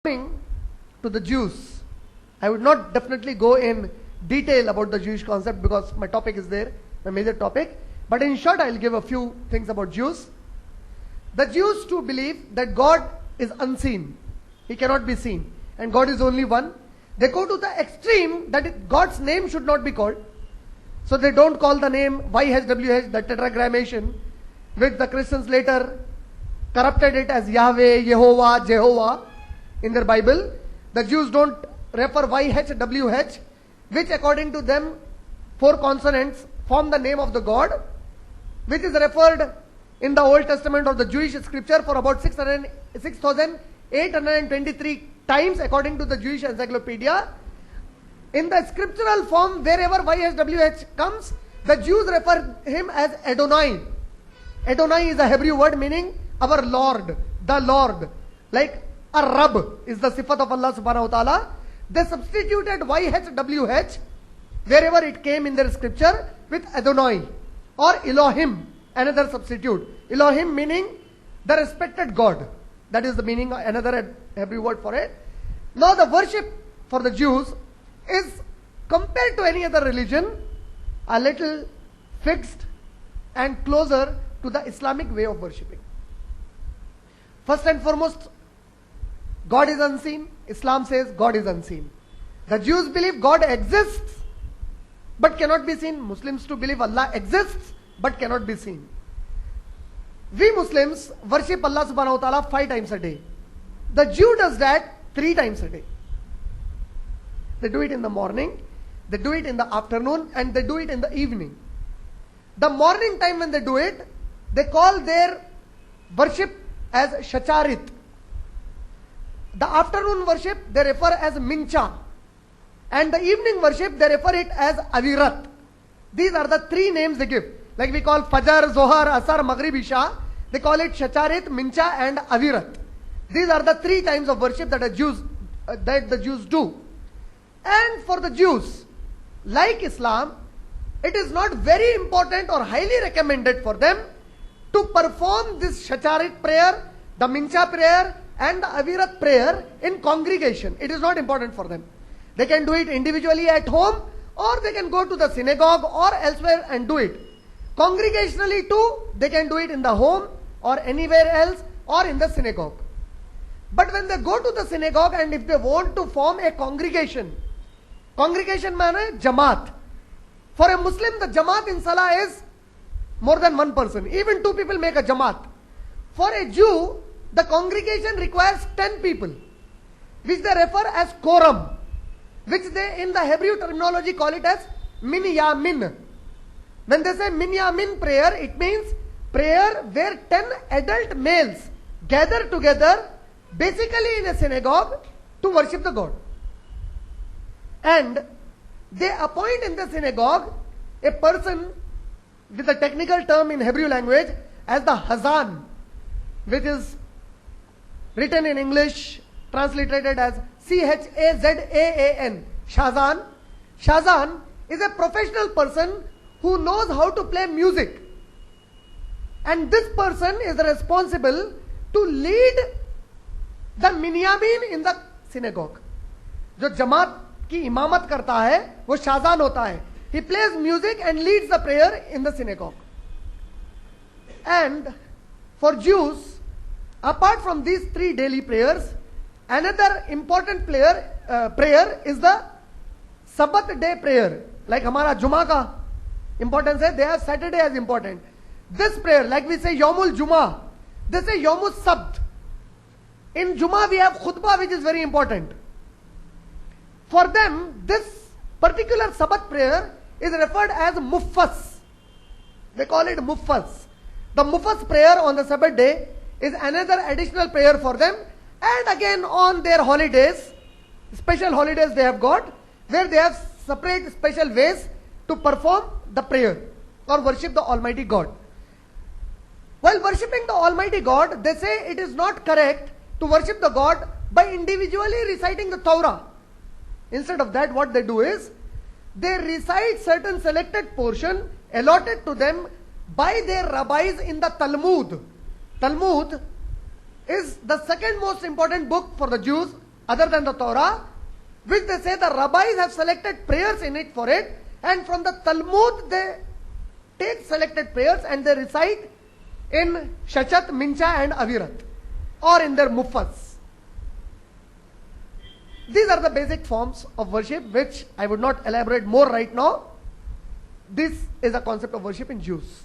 Coming to the Jews, I would not definitely go in detail about the Jewish concept because my topic is there, my major topic. But in short, I'll give a few things about Jews. The Jews too believe that God is unseen. He cannot be seen. And God is only one. They go to the extreme that God's name should not be called. So they don't call the name YHWH, the tetragrammaton, which the Christians later corrupted it as Yahweh, Yehovah, Jehovah. In their Bible, the Jews don't refer YHWH, which according to them, 4 consonants form the name of the God, which is referred in the Old Testament of the Jewish scripture for about 6,823 times according to the Jewish encyclopedia. In the scriptural form, wherever YHWH comes, the Jews refer him as Adonai. Adonai is a Hebrew word meaning our Lord, the Lord. Like Ar-Rab is the sifat of Allah subhanahu wa ta'ala. They substituted YHWH wherever it came in their scripture with Adonai or Elohim, another substitute. Elohim meaning the respected God. That is the meaning, another Hebrew word for it. Now the worship for the Jews is, compared to any other religion, a little fixed and closer to the Islamic way of worshipping. First and foremost, God is unseen. Islam says God is unseen. The Jews believe God exists but cannot be seen. Muslims too believe Allah exists but cannot be seen. We Muslims worship Allah subhanahu wa ta'ala 5 times a day. The Jew does that 3 times a day. They do it in the morning, they do it in the afternoon, and they do it in the evening. The morning time when they do it, they call their worship as Shacharit. The afternoon worship they refer as Mincha, and the evening worship they refer it as Avirat. These are the 3 names they give. Like we call Fajr, Zohar, Asar, Maghrib, Isha. They call it Shacharit, Mincha and Avirat. These are the 3 times of worship that the Jews do. And for the Jews, like Islam, it is not very important or highly recommended for them to perform this Shacharit prayer, the Mincha prayer and the Avirat prayer in congregation. It is not important for them. They can do it individually at home, or they can go to the synagogue or elsewhere and do it. Congregationally too, they can do it in the home or anywhere else or in the synagogue. But when they go to the synagogue and if they want to form a congregation means Jamaat. For a Muslim, the Jamaat in Salah is more than 1 person. Even 2 people make a Jamaat. For a Jew, the congregation requires 10 people, which they refer as quorum, which they in the Hebrew terminology call it as minyamin. When they say minyamin prayer, it means prayer where 10 adult males gather together, basically in a synagogue, to worship the God. And they appoint in the synagogue a person with a technical term in Hebrew language as the Hazan, which is written in English, translated as Chazaan. Shazan. Shazan is a professional person who knows how to play music. And this person is responsible to lead the minyamin in the synagogue. जो जमात की इमामत करता है, वो शाजान होता है. He plays music and leads the prayer in the synagogue. And for Jews, apart from these 3 daily prayers, another important prayer is the Sabbath day prayer. Like हमारा जुमा का importance है, they have Saturday as important. This prayer, like we say Yomul Juma, they say Yomul Sabt. In Juma we have khutbah, which is very important. For them, this particular Sabbath prayer is referred as Muffas. They call it Muffas. The Muffas prayer on the Sabbath day is another additional prayer for them. And again on their holidays, special holidays they have got, where they have separate special ways to perform the prayer or worship the Almighty God. While worshipping the Almighty God, they say it is not correct to worship the God by individually reciting the Torah. Instead of that, what they do is, they recite certain selected portion allotted to them by their rabbis in the Talmud. Talmud is the second most important book for the Jews other than the Torah, which they say the rabbis have selected prayers in it for it, and from the Talmud they take selected prayers and they recite in Shachat, Mincha and Avirat, or in their muffas. These are the basic forms of worship, which I would not elaborate more right now. This is a concept of worship in Jews.